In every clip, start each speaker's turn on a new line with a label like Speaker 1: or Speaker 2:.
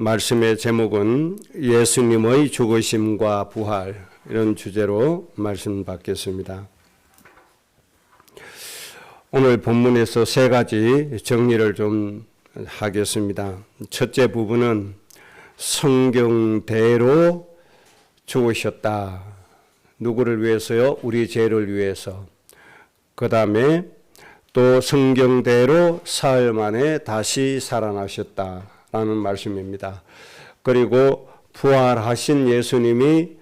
Speaker 1: 말씀의 제목은 예수님의 죽으심과 부활, 이런 주제로 말씀 받겠습니다. 오늘 본문에서 세 가지 정리를 좀 하겠습니다. 첫째 부분은 성경대로 죽으셨다. 누구를 위해서요? 우리 죄를 위해서. 그 다음에 또 성경대로 사흘 만에 다시 살아나셨다라는 말씀입니다. 그리고 부활하신 예수님이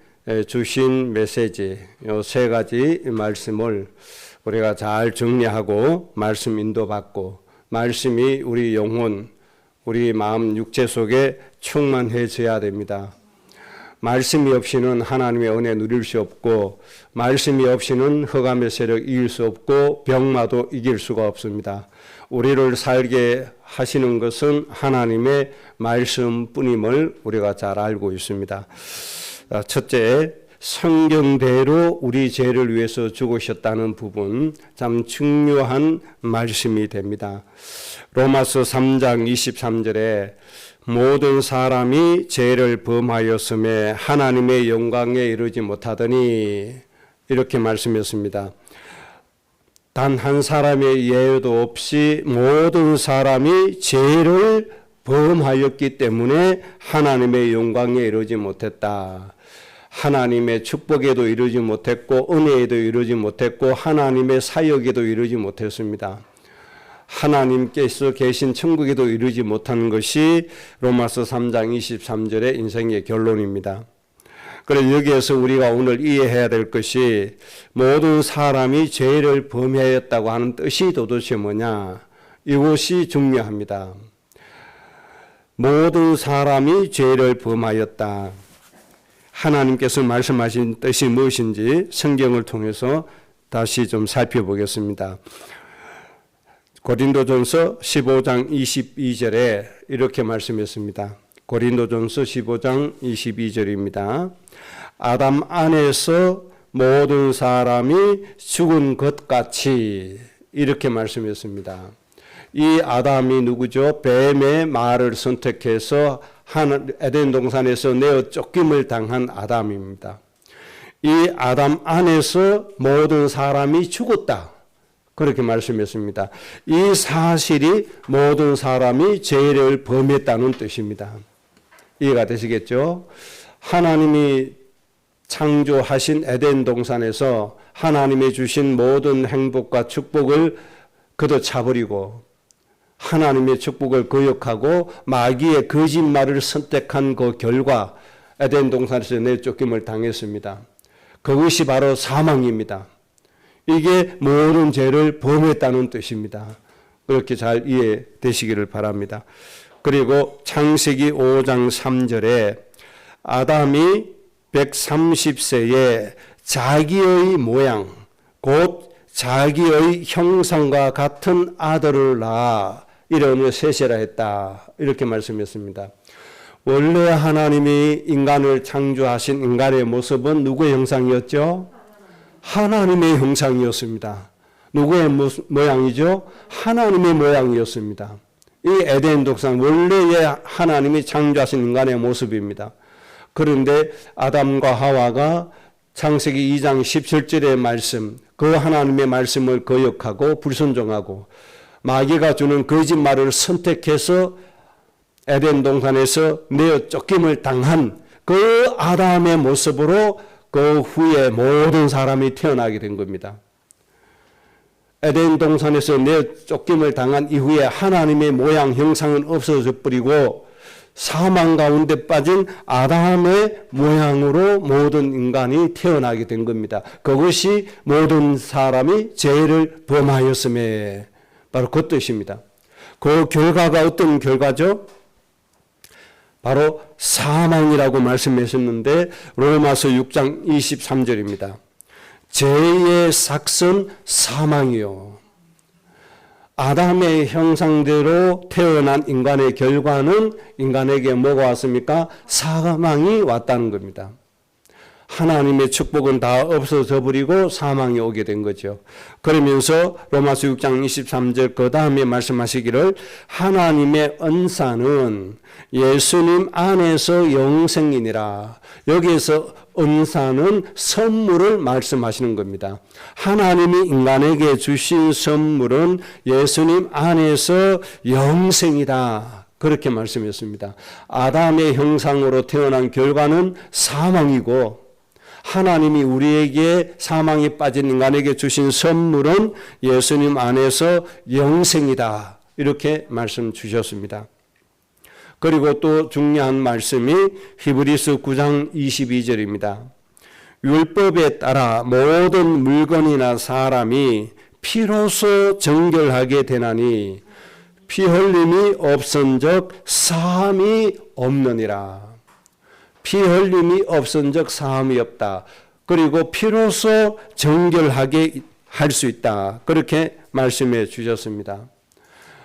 Speaker 1: 주신 메시지, 이 세 가지 말씀을 우리가 잘 정리하고 말씀 인도받고 말씀이 우리 영혼, 우리 마음, 육체 속에 충만해져야 됩니다. 말씀이 없이는 하나님의 은혜 누릴 수 없고, 말씀이 없이는 흑암의 세력 이길 수 없고, 병마도 이길 수가 없습니다. 우리를 살게 하시는 것은 하나님의 말씀뿐임을 우리가 잘 알고 있습니다. 첫째, 성경대로 우리 죄를 위해서 죽으셨다는 부분, 참 중요한 말씀이 됩니다. 로마서 3장 23절에 모든 사람이 죄를 범하였음에 하나님의 영광에 이르지 못하더니, 이렇게 말씀했습니다. 단 한 사람의 예외도 없이 모든 사람이 죄를 범하였기 때문에 하나님의 영광에 이르지 못했다. 하나님의 축복에도 이르지 못했고, 은혜에도 이르지 못했고, 하나님의 사역에도 이르지 못했습니다. 하나님께서 계신 천국에도 이르지 못한 것이 로마서 3장 23절의 인생의 결론입니다. 그래서 여기에서 우리가 오늘 이해해야 될 것이, 모든 사람이 죄를 범하였다고 하는 뜻이 도대체 뭐냐? 이것이 중요합니다. 모든 사람이 죄를 범하였다. 하나님께서 말씀하신 뜻이 무엇인지 성경을 통해서 다시 좀 살펴보겠습니다. 고린도전서 15장 22절에 이렇게 말씀했습니다. 고린도전서 15장 22절입니다. 아담 안에서 모든 사람이 죽은 것 같이, 이렇게 말씀했습니다. 이 아담이 누구죠? 뱀의 말을 선택해서 에덴 동산에서 내어 쫓김을 당한 아담입니다. 이 아담 안에서 모든 사람이 죽었다. 그렇게 말씀했습니다. 이 사실이 모든 사람이 죄를 범했다는 뜻입니다. 이해가 되시겠죠? 하나님이 창조하신 에덴 동산에서 하나님이 주신 모든 행복과 축복을 걷어차버리고 하나님의 축복을 거역하고 마귀의 거짓말을 선택한 그 결과 에덴 동산에서 내쫓김을 당했습니다. 그것이 바로 사망입니다. 이게 모든 죄를 범했다는 뜻입니다. 그렇게 잘 이해되시기를 바랍니다. 그리고 창세기 5장 3절에 아담이 130세에 자기의 모양, 곧 자기의 형상과 같은 아들을 낳아 이름을 셋이라 했다. 이렇게 말씀했습니다. 원래 하나님이 인간을 창조하신 인간의 모습은 누구의 형상이었죠? 하나님의 형상이었습니다. 누구의 모양이죠? 하나님의 모양이었습니다. 이 에덴 동산 원래의 하나님이 창조하신 인간의 모습입니다. 그런데 아담과 하와가 창세기 2장 17절의 말씀, 그 하나님의 말씀을 거역하고 불순종하고 마귀가 주는 거짓말을 선택해서 에덴 동산에서 내어 쫓김을 당한 그 아담의 모습으로 그 후에 모든 사람이 태어나게 된 겁니다. 에덴 동산에서 내어 쫓김을 당한 이후에 하나님의 모양 형상은 없어져 버리고 사망 가운데 빠진 아담의 모양으로 모든 인간이 태어나게 된 겁니다. 그것이 모든 사람이 죄를 범하였음에, 바로 그 뜻입니다. 그 결과가 어떤 결과죠? 바로 사망이라고 말씀하셨는데 로마서 6장 23절입니다. 죄의 삭은 사망이요. 아담의 형상대로 태어난 인간의 결과는 인간에게 뭐가 왔습니까? 사망이 왔다는 겁니다. 하나님의 축복은 다 없어져 버리고 사망이 오게 된 거죠. 그러면서 로마서 6장 23절 그 다음에 말씀하시기를 하나님의 은사는 예수님 안에서 영생이니라. 여기에서 은사는 선물을 말씀하시는 겁니다. 하나님이 인간에게 주신 선물은 예수님 안에서 영생이다. 그렇게 말씀했습니다. 아담의 형상으로 태어난 결과는 사망이고 하나님이 우리에게 사망에 빠진 인간에게 주신 선물은 예수님 안에서 영생이다. 이렇게 말씀 주셨습니다. 그리고 또 중요한 말씀이 히브리서 9장 22절입니다. 율법에 따라 모든 물건이나 사람이 피로써 정결하게 되나니 피 흘림이 없은즉 사함이 없느니라. 피 흘림이 없은즉 사함이 없다. 그리고 피로써 정결하게 할 수 있다. 그렇게 말씀해 주셨습니다.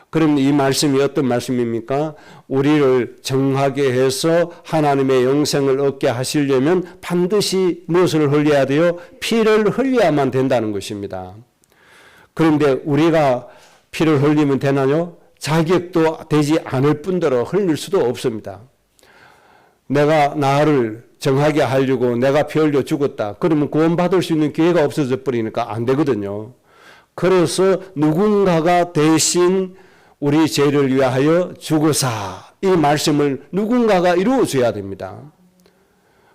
Speaker 1: 그럼 이 말씀이 어떤 말씀입니까? 우리를 정하게 해서 하나님의 영생을 얻게 하시려면 반드시 무엇을 흘려야 돼요? 피를 흘려야만 된다는 것입니다. 그런데 우리가 피를 흘리면 되나요? 자격도 되지 않을 뿐더러 흘릴 수도 없습니다. 내가 나를 정하게 하려고 내가 피 흘려 죽었다. 그러면 구원받을 수 있는 기회가 없어져 버리니까 안 되거든요. 그래서 누군가가 대신 우리 죄를 위하여 죽으사 이 말씀을 누군가가 이루어줘야 됩니다.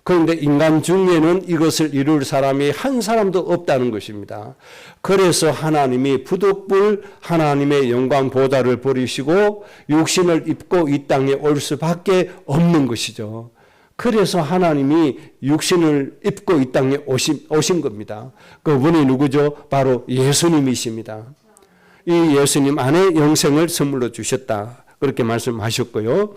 Speaker 1: 그런데 인간 중에는 이것을 이룰 사람이 한 사람도 없다는 것입니다. 그래서 하나님이 부득불 하나님의 영광 보좌를 버리시고 육신을 입고 이 땅에 올 수밖에 없는 것이죠. 그래서 하나님이 육신을 입고 이 땅에 오신 겁니다. 그분이 누구죠? 바로 예수님이십니다. 이 예수님 안에 영생을 선물로 주셨다. 그렇게 말씀하셨고요.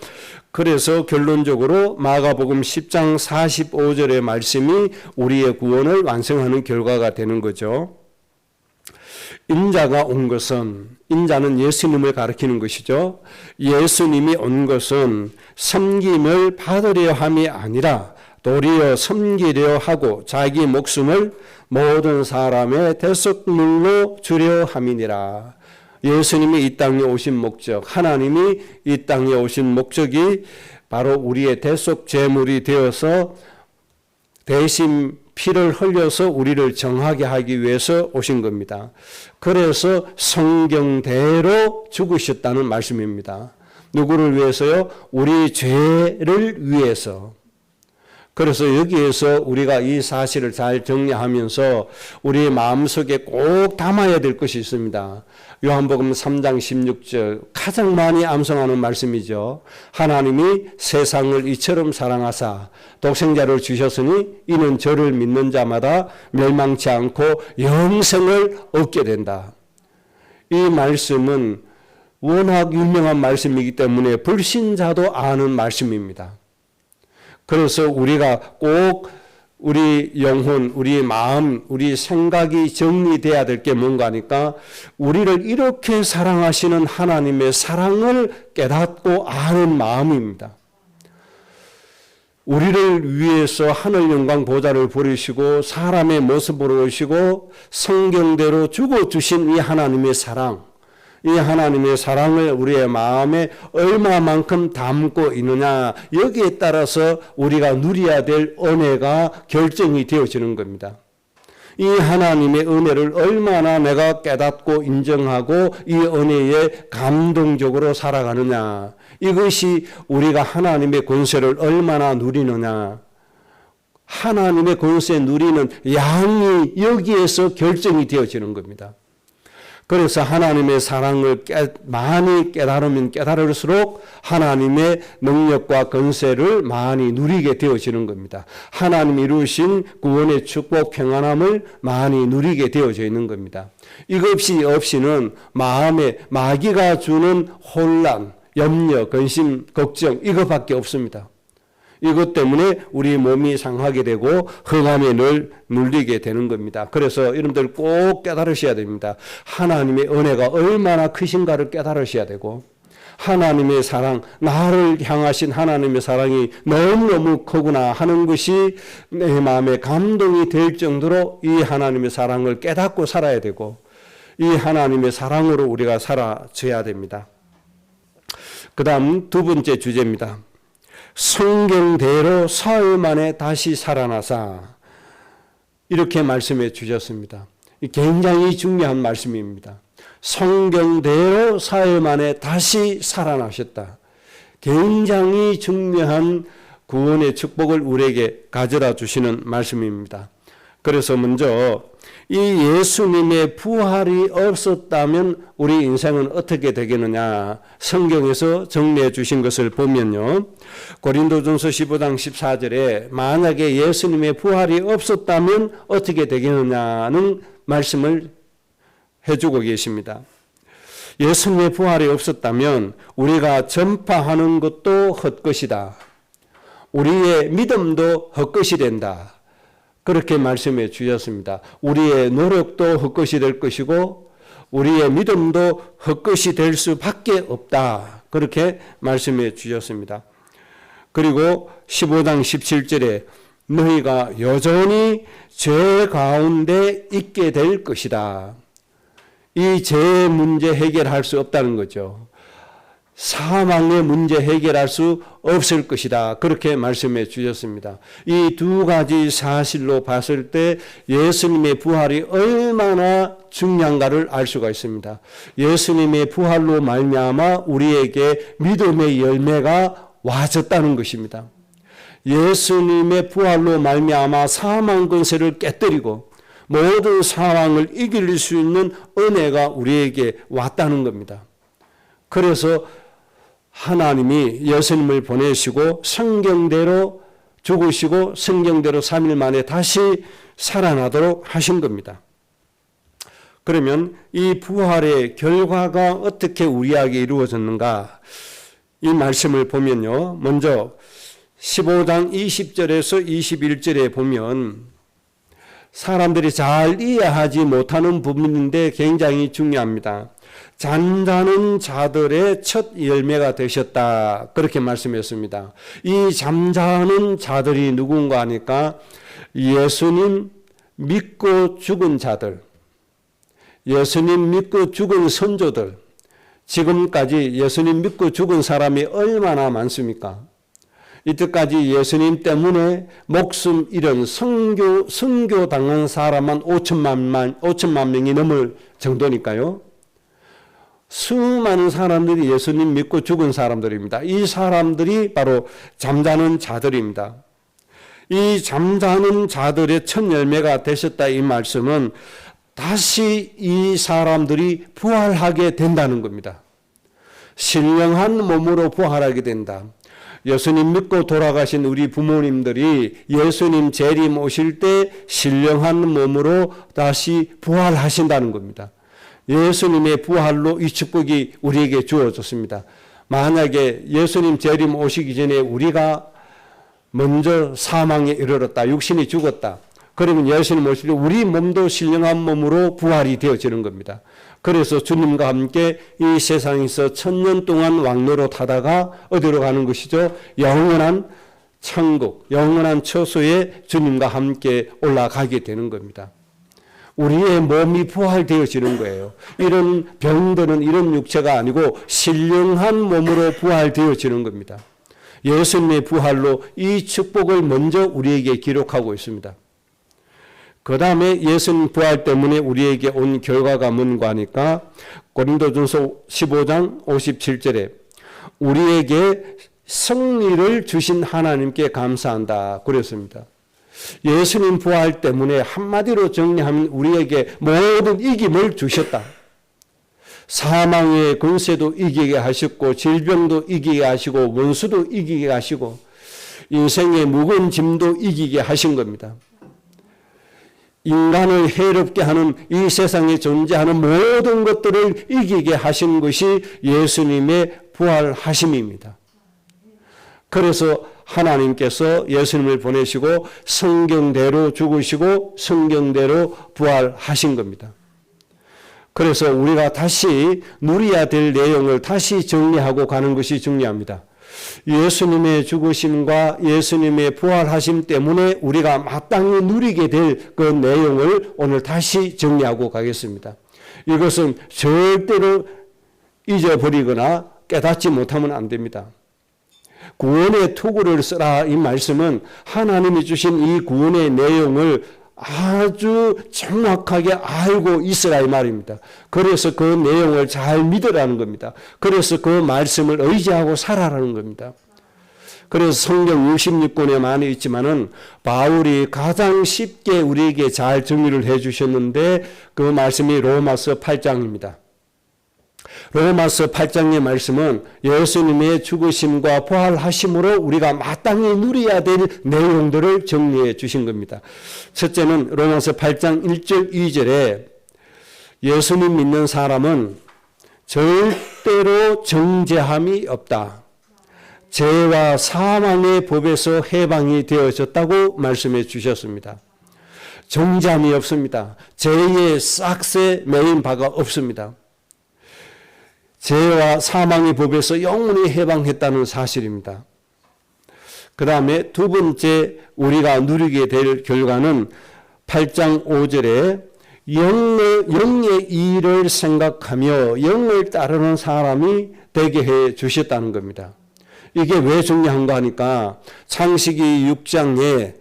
Speaker 1: 그래서 결론적으로 마가복음 10장 45절의 말씀이 우리의 구원을 완성하는 결과가 되는 거죠. 인자가 온 것은, 인자는 예수님을 가리키는 것이죠. 예수님이 온 것은 섬김을 받으려 함이 아니라 도리어 섬기려 하고 자기 목숨을 모든 사람의 대속물로 주려 함이니라. 예수님이 이 땅에 오신 목적, 하나님이 이 땅에 오신 목적이 바로 우리의 대속 제물이 되어서 대신 피를 흘려서 우리를 정하게 하기 위해서 오신 겁니다. 그래서 성경대로 죽으셨다는 말씀입니다. 누구를 위해서요? 우리 죄를 위해서. 그래서 여기에서 우리가 이 사실을 잘 정리하면서 우리의 마음속에 꼭 담아야 될 것이 있습니다. 요한복음 3장 16절 가장 많이 암송하는 말씀이죠. 하나님이 세상을 이처럼 사랑하사 독생자를 주셨으니 이는 저를 믿는 자마다 멸망치 않고 영생을 얻게 된다. 이 말씀은 워낙 유명한 말씀이기 때문에 불신자도 아는 말씀입니다. 그래서 우리가 꼭 우리 영혼, 우리 마음, 우리 생각이 정리돼야 될 게 뭔가 하니까 우리를 이렇게 사랑하시는 하나님의 사랑을 깨닫고 아는 마음입니다. 우리를 위해서 하늘 영광 보좌를 버리시고 사람의 모습으로 오시고 성경대로 죽어주신 이 하나님의 사랑, 이 하나님의 사랑을 우리의 마음에 얼마만큼 담고 있느냐, 여기에 따라서 우리가 누려야 될 은혜가 결정이 되어지는 겁니다. 이 하나님의 은혜를 얼마나 내가 깨닫고 인정하고 이 은혜에 감동적으로 살아가느냐, 이것이 우리가 하나님의 권세를 얼마나 누리느냐, 하나님의 권세 누리는 양이 여기에서 결정이 되어지는 겁니다. 그래서 하나님의 사랑을 많이 깨달으면 깨달을수록 하나님의 능력과 권세를 많이 누리게 되어지는 겁니다. 하나님이 이루신 구원의 축복, 평안함을 많이 누리게 되어져 있는 겁니다. 이것이 없이는 마음에 마귀가 주는 혼란, 염려, 근심, 걱정 이것밖에 없습니다. 이것 때문에 우리 몸이 상하게 되고 흑암에 늘 눌리게 되는 겁니다. 그래서 여러분들 꼭 깨달으셔야 됩니다. 하나님의 은혜가 얼마나 크신가를 깨달으셔야 되고 하나님의 사랑, 나를 향하신 하나님의 사랑이 너무너무 크구나 하는 것이 내 마음에 감동이 될 정도로 이 하나님의 사랑을 깨닫고 살아야 되고 이 하나님의 사랑으로 우리가 살아져야 됩니다. 그 다음 두 번째 주제입니다. 성경대로 사흘 만에 다시 살아나사, 이렇게 말씀해 주셨습니다. 굉장히 중요한 말씀입니다. 성경대로 사흘 만에 다시 살아나셨다. 굉장히 중요한 구원의 축복을 우리에게 가져다 주시는 말씀입니다. 그래서 먼저 이 예수님의 부활이 없었다면 우리 인생은 어떻게 되겠느냐, 성경에서 정리해 주신 것을 보면요, 고린도전서 15장 14절에 만약에 예수님의 부활이 없었다면 어떻게 되겠느냐는 말씀을 해주고 계십니다. 예수님의 부활이 없었다면 우리가 전파하는 것도 헛것이다. 우리의 믿음도 헛것이 된다. 그렇게 말씀해 주셨습니다. 우리의 노력도 헛것이 될 것이고 우리의 믿음도 헛것이 될 수밖에 없다. 그렇게 말씀해 주셨습니다. 그리고 15장 17절에 너희가 여전히 죄 가운데 있게 될 것이다. 이 죄 문제 해결할 수 없다는 거죠. 사망의 문제 해결할 수 없을 것이다. 그렇게 말씀해 주셨습니다. 이 두 가지 사실로 봤을 때 예수님의 부활이 얼마나 중요한가를 알 수가 있습니다. 예수님의 부활로 말미암아 우리에게 믿음의 열매가 와졌다는 것입니다. 예수님의 부활로 말미암아 사망 권세를 깨뜨리고 모든 상황을 이길 수 있는 은혜가 우리에게 왔다는 겁니다. 그래서 하나님이 예수님을 보내시고 성경대로 죽으시고 성경대로 3일 만에 다시 살아나도록 하신 겁니다. 그러면 이 부활의 결과가 어떻게 우리에게 이루어졌는가? 이 말씀을 보면요, 먼저 15장 20절에서 21절에 보면 사람들이 잘 이해하지 못하는 부분인데 굉장히 중요합니다. 잠자는 자들의 첫 열매가 되셨다. 그렇게 말씀했습니다. 이 잠자는 자들이 누군가 하니까 예수님 믿고 죽은 자들, 예수님 믿고 죽은 선조들, 지금까지 예수님 믿고 죽은 사람이 얼마나 많습니까? 이때까지 예수님 때문에 목숨 잃은 선교 당한 사람만 5천만 명이 넘을 정도니까요. 수많은 사람들이 예수님 믿고 죽은 사람들입니다. 이 사람들이 바로 잠자는 자들입니다. 이 잠자는 자들의 첫 열매가 되셨다, 이 말씀은 다시 이 사람들이 부활하게 된다는 겁니다. 신령한 몸으로 부활하게 된다. 예수님 믿고 돌아가신 우리 부모님들이 예수님 재림 오실 때 신령한 몸으로 다시 부활하신다는 겁니다. 예수님의 부활로 이 축복이 우리에게 주어졌습니다. 만약에 예수님 재림 오시기 전에 우리가 먼저 사망에 이르렀다, 육신이 죽었다, 그러면 예수님 오실 때 우리 몸도 신령한 몸으로 부활이 되어지는 겁니다. 그래서 주님과 함께 이 세상에서 1000년 동안 왕노릇 하다가 어디로 가는 것이죠? 영원한 천국, 영원한 처소에 주님과 함께 올라가게 되는 겁니다. 우리의 몸이 부활되어지는 거예요. 이런 병들은 이런 육체가 아니고 신령한 몸으로 부활되어지는 겁니다. 예수님의 부활로 이 축복을 먼저 우리에게 기록하고 있습니다. 그 다음에 예수님 부활 때문에 우리에게 온 결과가 뭔가 하니까 고린도전서 15장 57절에 우리에게 승리를 주신 하나님께 감사한다 그랬습니다. 예수님 부활 때문에 한마디로 정리하면 우리에게 모든 이김을 주셨다. 사망의 권세도 이기게 하셨고 질병도 이기게 하시고 원수도 이기게 하시고 인생의 무거운 짐도 이기게 하신 겁니다. 인간을 해롭게 하는 이 세상에 존재하는 모든 것들을 이기게 하신 것이 예수님의 부활하심입니다. 그래서 하나님께서 예수님을 보내시고 성경대로 죽으시고 성경대로 부활하신 겁니다. 그래서 우리가 다시 누려야 될 내용을 다시 정리하고 가는 것이 중요합니다. 예수님의 죽으심과 예수님의 부활하심 때문에 우리가 마땅히 누리게 될 그 내용을 오늘 다시 정리하고 가겠습니다. 이것은 절대로 잊어버리거나 깨닫지 못하면 안 됩니다. 구원의 투구를 쓰라 이 말씀은 하나님이 주신 이 구원의 내용을 아주 정확하게 알고 있으라 이 말입니다. 그래서 그 내용을 잘 믿으라는 겁니다. 그래서 그 말씀을 의지하고 살아라는 겁니다. 그래서 성경 66권에 많이 있지만은 바울이 가장 쉽게 우리에게 잘 정리를 해 주셨는데 그 말씀이 로마서 8장입니다. 로마서 8장의 말씀은 예수님의 죽으심과 부활하심으로 우리가 마땅히 누려야 될 내용들을 정리해 주신 겁니다. 첫째는 로마서 8장 1절 2절에 예수님 믿는 사람은 절대로 정죄함이 없다. 죄와 사망의 법에서 해방이 되어졌다고 말씀해 주셨습니다. 정죄함이 없습니다. 죄의 싹새 매인 바가 없습니다. 죄와 사망의 법에서 영원히 해방했다는 사실입니다. 그 다음에 두 번째 우리가 누리게 될 결과는 8장 5절에 영의 일을 생각하며 영을 따르는 사람이 되게 해 주셨다는 겁니다. 이게 왜 중요한가 하니까 창세기 6장에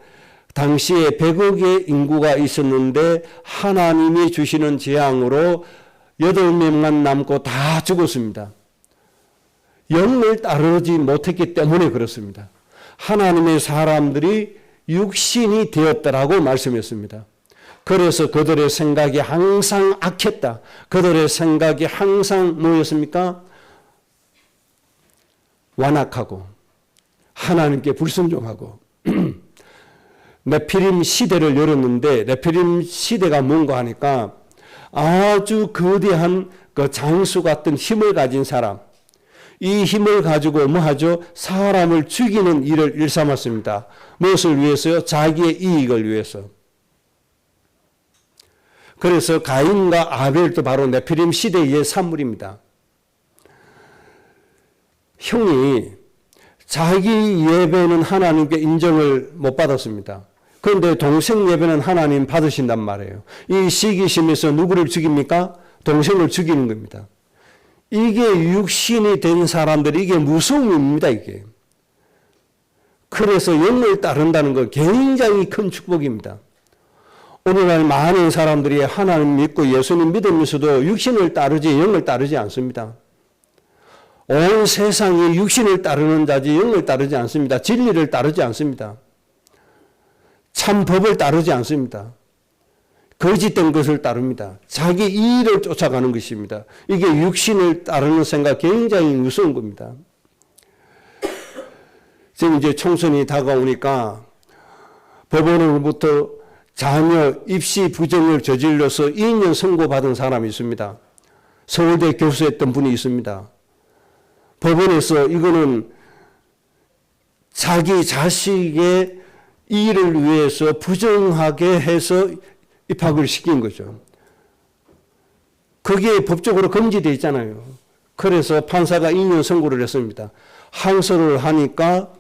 Speaker 1: 당시에 100억의 인구가 있었는데 하나님이 주시는 재앙으로 8명만 남고 다 죽었습니다. 영을 따르지 못했기 때문에 그렇습니다. 하나님의 사람들이 육신이 되었다라고 말씀했습니다. 그래서 그들의 생각이 항상 악했다. 그들의 생각이 항상 뭐였습니까? 완악하고 하나님께 불순종하고 네피림 시대를 열었는데 네피림 시대가 뭔가 하니까 아주 거대한 그 장수 같은 힘을 가진 사람, 이 힘을 가지고 뭐 하죠? 사람을 죽이는 일을 일삼았습니다. 무엇을 위해서요? 자기의 이익을 위해서. 그래서 가인과 아벨도 바로 네피림 시대의 산물입니다. 형이 자기 예배는 하나님께 인정을 못 받았습니다. 그런데 동생 예배는 하나님 받으신단 말이에요. 이 시기심에서 누구를 죽입니까? 동생을 죽이는 겁니다. 이게 육신이 된 사람들이 이게 무서움입니다. 이게. 그래서 영을 따른다는 건 굉장히 큰 축복입니다. 오늘날 많은 사람들이 하나님 믿고 예수님 믿으면서도 육신을 따르지 영을 따르지 않습니다. 온 세상이 육신을 따르는 자지 영을 따르지 않습니다. 진리를 따르지 않습니다. 참 법을 따르지 않습니다. 거짓된 것을 따릅니다. 자기 이익을 쫓아가는 것입니다. 이게 육신을 따르는 생각 굉장히 무서운 겁니다. 지금 이제 총선이 다가오니까 법원으로부터 자녀 입시 부정을 저질러서 2년 선고받은 사람이 있습니다. 서울대 교수했던 분이 있습니다. 법원에서 이거는 자기 자식의 일을 위해서 부정하게 해서 입학을 시킨 거죠. 그게 법적으로 금지되어 있잖아요. 그래서 판사가 2년 선고를 했습니다. 항소를 하니까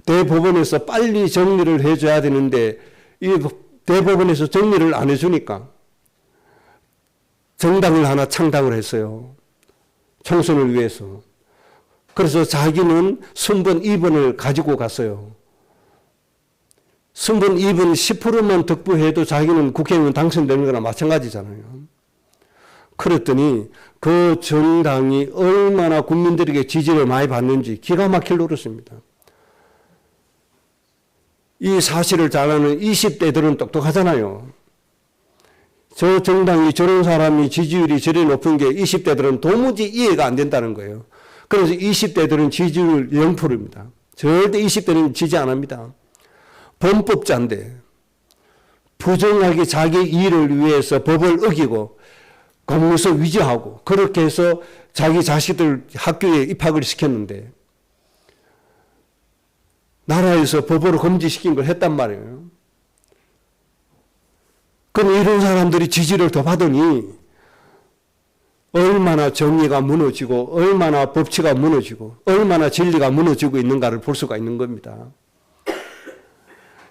Speaker 1: 대법원에서 빨리 정리를 해줘야 되는데 이 대법원에서 정리를 안 해주니까 정당을 하나 창당을 했어요. 총선을 위해서. 그래서 자기는 순번 2번을 가지고 갔어요. 순번 2번 10%만 득부해도 자기는 국회의원 당선되는 거나 마찬가지잖아요. 그랬더니 그 정당이 얼마나 국민들에게 지지를 많이 받는지 기가 막힐 노릇입니다. 이 사실을 잘 아는 20대들은 똑똑하잖아요. 저 정당이 저런 사람이 지지율이 저리 높은 게 20대들은 도무지 이해가 안 된다는 거예요. 그래서 20대들은 지지율 0%입니다. 절대 20대는 지지 안 합니다. 범법자인데 부정하게 자기 일을 위해서 법을 어기고 공무서 위조하고 그렇게 해서 자기 자식들 학교에 입학을 시켰는데 나라에서 법으로 금지시킨 걸 했단 말이에요. 그럼 이런 사람들이 지지를 더 받으니 얼마나 정의가 무너지고 얼마나 법치가 무너지고 얼마나 진리가 무너지고 있는가를 볼 수가 있는 겁니다.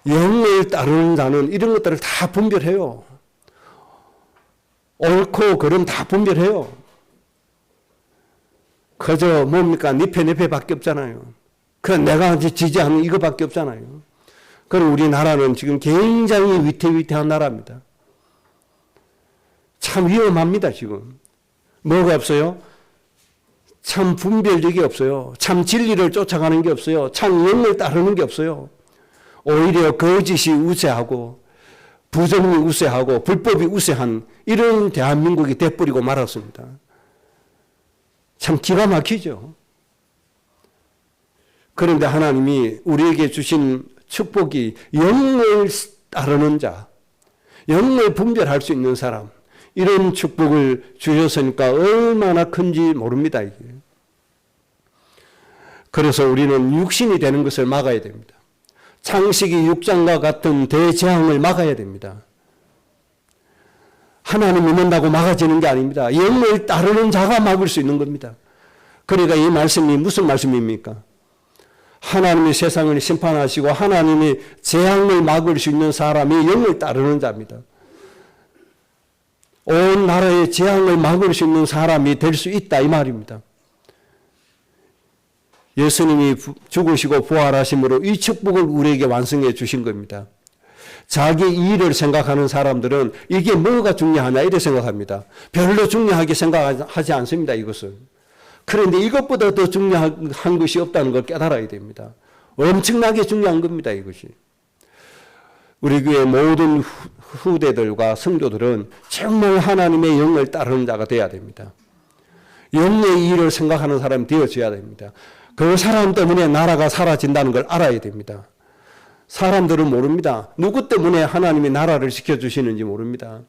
Speaker 1: 영을 따르는 자는 이런 것들을 다 분별해요. 옳고 그름 다 분별해요. 그저 뭡니까? 니페밖에 없잖아요. 그 내가 지지하는 이거밖에 없잖아요. 그럼 우리나라는 지금 굉장히 위태위태한 나라입니다. 참 위험합니다, 지금. 뭐가 없어요? 참 분별력이 없어요. 참 진리를 쫓아가는 게 없어요. 참 영을 따르는 게 없어요. 오히려 거짓이 우세하고 부정이 우세하고 불법이 우세한 이런 대한민국이 돼버리고 말았습니다. 참 기가 막히죠. 그런데 하나님이 우리에게 주신 축복이 영을 따르는 자, 영을 분별할 수 있는 사람, 이런 축복을 주셨으니까 얼마나 큰지 모릅니다, 이게. 그래서 우리는 육신이 되는 것을 막아야 됩니다. 창세기 6장과 같은 대재앙을 막아야 됩니다. 하나님이 만다고 막아지는 게 아닙니다. 영을 따르는 자가 막을 수 있는 겁니다. 그러니까 이 말씀이 무슨 말씀입니까? 하나님이 세상을 심판하시고 하나님이 재앙을 막을 수 있는 사람이 영을 따르는 자입니다. 온 나라의 재앙을 막을 수 있는 사람이 될 수 있다 이 말입니다. 예수님이 죽으시고 부활하심으로 이 축복을 우리에게 완성해 주신 겁니다. 자기 일을 생각하는 사람들은 이게 뭐가 중요하냐 이렇게 생각합니다. 별로 중요하게 생각하지 않습니다. 이것은. 그런데 이것보다 더 중요한 것이 없다는 걸 깨달아야 됩니다. 엄청나게 중요한 겁니다. 이것이. 우리 교회 모든 후대들과 성도들은 정말 하나님의 영을 따르는 자가 되어야 됩니다. 영의 일을 생각하는 사람이 되어져야 됩니다. 그 사람 때문에 나라가 사라진다는 걸 알아야 됩니다. 사람들은 모릅니다. 누구 때문에 하나님이 나라를 지켜주시는지 모릅니다.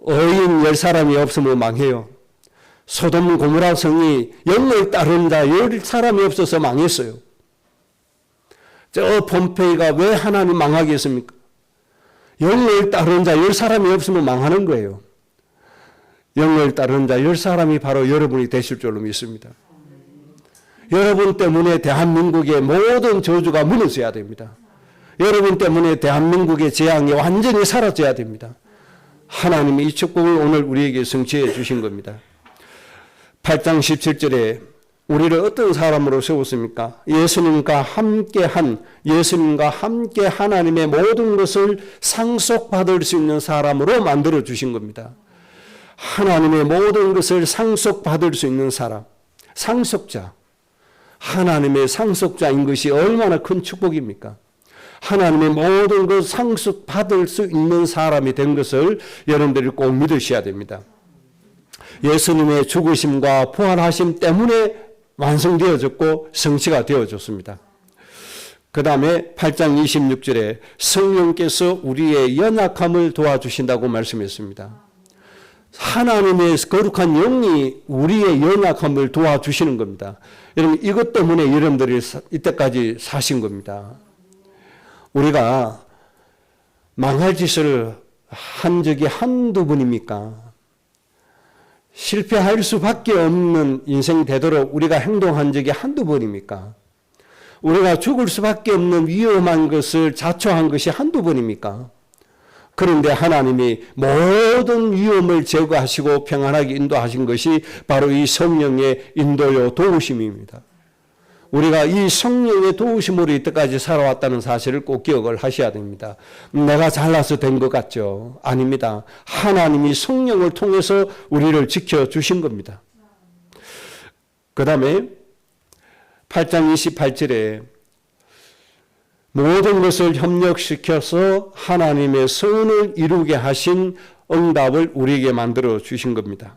Speaker 1: 의인 10사람이 없으면 망해요. 소돔 고모라 성이 영을 따르는 자 10사람이 없어서 망했어요. 저 폼페이가 왜 하나님 망하게 했습니까? 영을 따르는 자 10사람이 없으면 망하는 거예요. 영을 따르는 자 10사람이 바로 여러분이 되실 줄로 믿습니다. 여러분 때문에 대한민국의 모든 저주가 무너져야 됩니다. 여러분 때문에 대한민국의 재앙이 완전히 사라져야 됩니다. 하나님이 이 축복을 오늘 우리에게 성취해 주신 겁니다. 8장 17절에 우리를 어떤 사람으로 세웠습니까? 예수님과 함께 하나님의 모든 것을 상속받을 수 있는 사람으로 만들어 주신 겁니다. 하나님의 모든 것을 상속받을 수 있는 사람, 상속자. 하나님의 상속자인 것이 얼마나 큰 축복입니까? 하나님의 모든 것 상속받을 수 있는 사람이 된 것을 여러분들이 꼭 믿으셔야 됩니다. 예수님의 죽으심과 부활하심 때문에 완성되어졌고 성취가 되어졌습니다. 그 다음에 8장 26절에 성령께서 우리의 연약함을 도와주신다고 말씀했습니다. 하나님의 거룩한 영이 우리의 연약함을 도와주시는 겁니다. 여러분 이것 때문에 여러분들이 이때까지 사신 겁니다. 우리가 망할 짓을 한 적이 한두 번입니까? 실패할 수밖에 없는 인생 되도록 우리가 행동한 적이 한두 번입니까? 우리가 죽을 수밖에 없는 위험한 것을 자초한 것이 한두 번입니까? 그런데 하나님이 모든 위험을 제거하시고 평안하게 인도하신 것이 바로 이 성령의 인도요 도우심입니다. 우리가 이 성령의 도우심으로 이때까지 살아왔다는 사실을 꼭 기억을 하셔야 됩니다. 내가 잘나서 된 것 같죠? 아닙니다. 하나님이 성령을 통해서 우리를 지켜주신 겁니다. 그 다음에 8장 28절에 모든 것을 협력시켜서 하나님의 선을 이루게 하신 응답을 우리에게 만들어 주신 겁니다.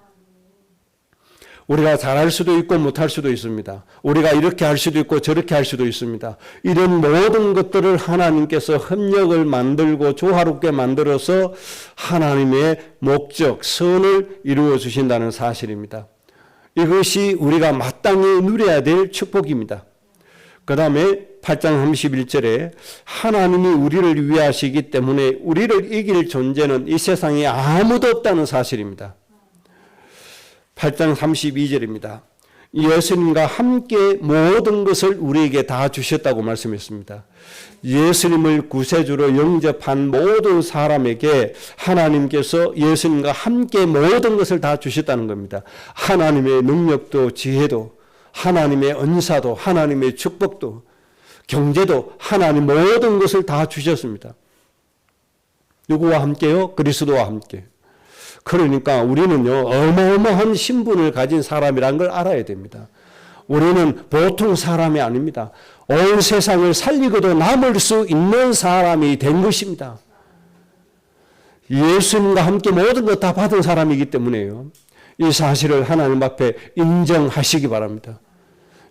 Speaker 1: 우리가 잘할 수도 있고 못할 수도 있습니다. 우리가 이렇게 할 수도 있고 저렇게 할 수도 있습니다. 이런 모든 것들을 하나님께서 협력을 만들고 조화롭게 만들어서 하나님의 목적, 선을 이루어 주신다는 사실입니다. 이것이 우리가 마땅히 누려야 될 축복입니다. 그 다음에 8장 31절에 하나님이 우리를 위하시기 때문에 우리를 이길 존재는 이 세상에 아무도 없다는 사실입니다. 8장 32절입니다. 예수님과 함께 모든 것을 우리에게 다 주셨다고 말씀했습니다. 예수님을 구세주로 영접한 모든 사람에게 하나님께서 예수님과 함께 모든 것을 다 주셨다는 겁니다. 하나님의 능력도 지혜도 하나님의 은사도 하나님의 축복도 경제도 하나님 모든 것을 다 주셨습니다. 누구와 함께요? 그리스도와 함께. 그러니까 우리는요, 어마어마한 신분을 가진 사람이라는 걸 알아야 됩니다. 우리는 보통 사람이 아닙니다. 온 세상을 살리고도 남을 수 있는 사람이 된 것입니다. 예수님과 함께 모든 것 다 받은 사람이기 때문에요. 이 사실을 하나님 앞에 인정하시기 바랍니다.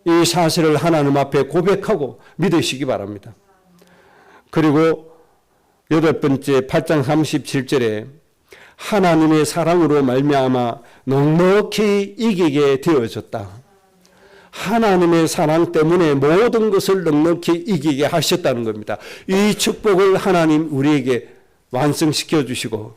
Speaker 1: 이 사실을 하나님 앞에 고백하고 믿으시기 바랍니다. 그리고 8번째 8장 37절에 하나님의 사랑으로 말미암아 넉넉히 이기게 되어졌다. 하나님의 사랑 때문에 모든 것을 넉넉히 이기게 하셨다는 겁니다. 이 축복을 하나님 우리에게 완성시켜 주시고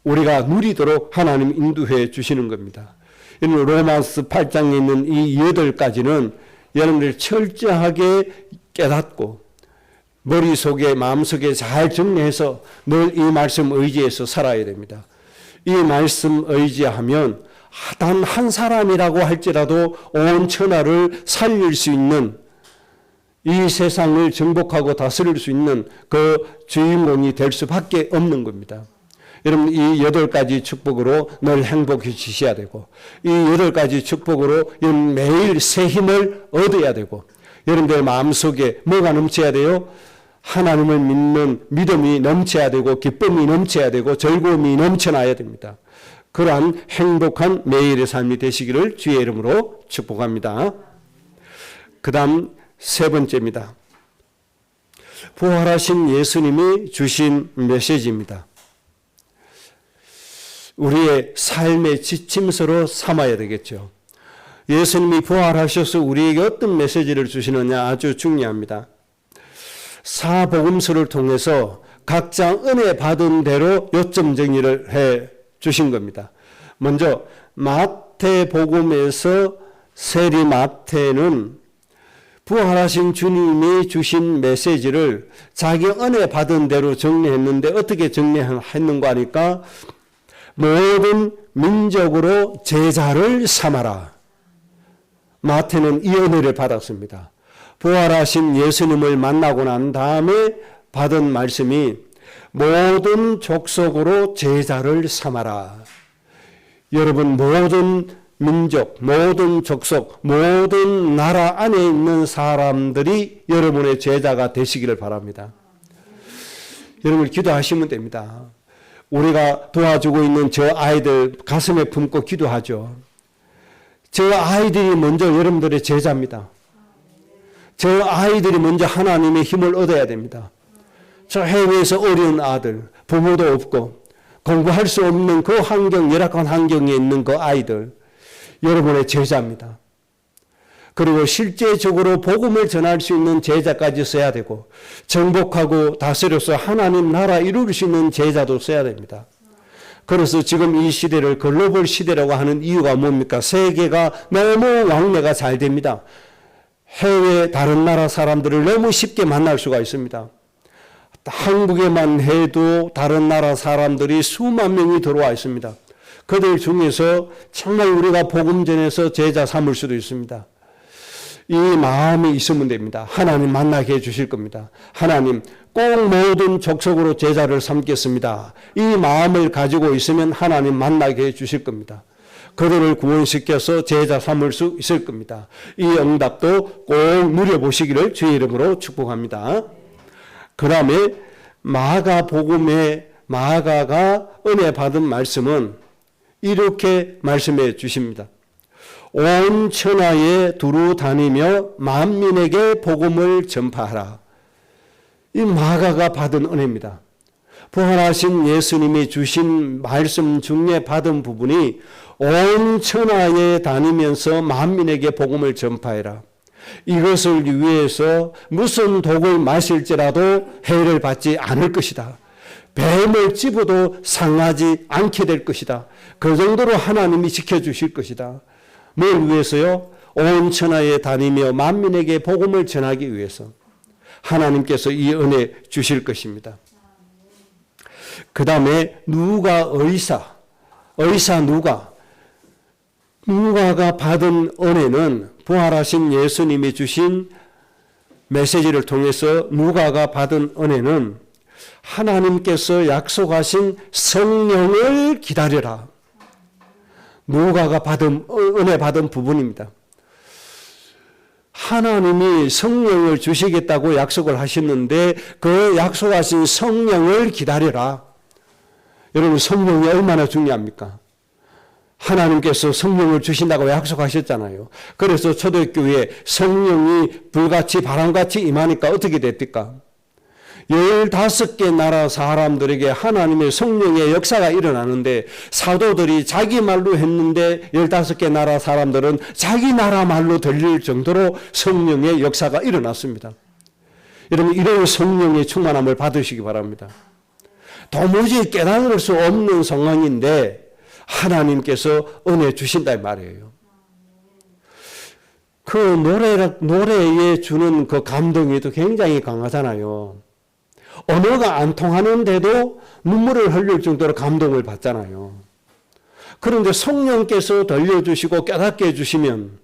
Speaker 1: 우리가 누리도록 하나님 인도해 주시는 겁니다. 로마서 8장에 있는 이 8가지는 여러분들이 철저하게 깨닫고 머릿속에 마음속에 잘 정리해서 늘 이 말씀 의지해서 살아야 됩니다. 이 말씀 의지하면 단 한 사람이라고 할지라도 온 천하를 살릴 수 있는 이 세상을 정복하고 다스릴 수 있는 그 주인공이 될 수밖에 없는 겁니다. 여러분 이 8가지 축복으로 늘 행복해지셔야 되고 이 8가지 축복으로 매일 새 힘을 얻어야 되고 여러분들 마음속에 뭐가 넘쳐야 돼요? 하나님을 믿는 믿음이 넘쳐야 되고 기쁨이 넘쳐야 되고 즐거움이 넘쳐나야 됩니다. 그러한 행복한 매일의 삶이 되시기를 주의 이름으로 축복합니다. 그 다음 3번째입니다. 부활하신 예수님이 주신 메시지입니다. 우리의 삶의 지침서로 삼아야 되겠죠. 예수님이 부활하셔서 우리에게 어떤 메시지를 주시느냐 아주 중요합니다. 사복음서를 통해서 각자 은혜 받은 대로 요점 정리를 해 주신 겁니다. 먼저 마태복음에서 세리 마태는 부활하신 주님이 주신 메시지를 자기 은혜 받은 대로 정리했는데 어떻게 정리했는가 하니까 모든 민족으로 제자를 삼아라. 마태는 이 은혜를 받았습니다. 부활하신 예수님을 만나고 난 다음에 받은 말씀이 모든 족속으로 제자를 삼아라. 여러분 모든 민족, 모든 족속, 모든 나라 안에 있는 사람들이 여러분의 제자가 되시기를 바랍니다. 여러분 기도하시면 됩니다. 우리가 도와주고 있는 저 아이들 가슴에 품고 기도하죠. 저 아이들이 먼저 여러분들의 제자입니다. 저 아이들이 먼저 하나님의 힘을 얻어야 됩니다. 저 해외에서 어려운 아들, 부모도 없고 공부할 수 없는 그 환경, 열악한 환경에 있는 그 아이들, 여러분의 제자입니다. 그리고 실제적으로 복음을 전할 수 있는 제자까지 써야 되고 정복하고 다스려서 하나님 나라 이룰 수 있는 제자도 써야 됩니다. 그래서 지금 이 시대를 글로벌 시대라고 하는 이유가 뭡니까? 세계가 너무 왕래가 잘 됩니다. 해외 다른 나라 사람들을 너무 쉽게 만날 수가 있습니다. 한국에만 해도 다른 나라 사람들이 수만 명이 들어와 있습니다. 그들 중에서 정말 우리가 복음 전해서 제자 삼을 수도 있습니다. 이 마음이 있으면 됩니다. 하나님 만나게 해주실 겁니다. 하나님 꼭 모든 족속으로 제자를 삼겠습니다. 이 마음을 가지고 있으면 하나님 만나게 해주실 겁니다. 그들을 구원시켜서 제자 삼을 수 있을 겁니다. 이 응답도 꼭 누려보시기를 주의 이름으로 축복합니다. 그 다음에 마가복음의 마가가 은혜 받은 말씀은 이렇게 말씀해 주십니다. 온 천하에 두루 다니며 만민에게 복음을 전파하라. 이 마가가 받은 은혜입니다. 부활하신 예수님이 주신 말씀 중에 받은 부분이 온 천하에 다니면서 만민에게 복음을 전파해라. 이것을 위해서 무슨 독을 마실지라도 해를 받지 않을 것이다. 뱀을 집어도 상하지 않게 될 것이다. 그 정도로 하나님이 지켜주실 것이다. 뭘 위해서요? 온 천하에 다니며 만민에게 복음을 전하기 위해서 하나님께서 이 은혜 주실 것입니다. 그 다음에 누가 의사 누가가 받은 은혜는 부활하신 예수님이 주신 메시지를 통해서 누가가 받은 은혜는 하나님께서 약속하신 성령을 기다려라. 누가가 은혜 받은 부분입니다. 하나님이 성령을 주시겠다고 약속을 하셨는데 그 약속하신 성령을 기다려라. 여러분, 성령이 얼마나 중요합니까? 하나님께서 성령을 주신다고 약속하셨잖아요. 그래서 초대교회에 성령이 불같이 바람같이 임하니까 어떻게 됐습니까? 15개 나라 사람들에게 하나님의 성령의 역사가 일어나는데 사도들이 자기 말로 했는데 15개 나라 사람들은 자기 나라 말로 들릴 정도로 성령의 역사가 일어났습니다. 여러분, 이런 성령의 충만함을 받으시기 바랍니다. 도무지 깨달을 수 없는 상황인데 하나님께서 은혜 주신다 이 말이에요. 그 노래에 주는 그 감동이 또 굉장히 강하잖아요. 언어가 안 통하는데도 눈물을 흘릴 정도로 감동을 받잖아요. 그런데 성령께서 들려주시고 깨닫게 해주시면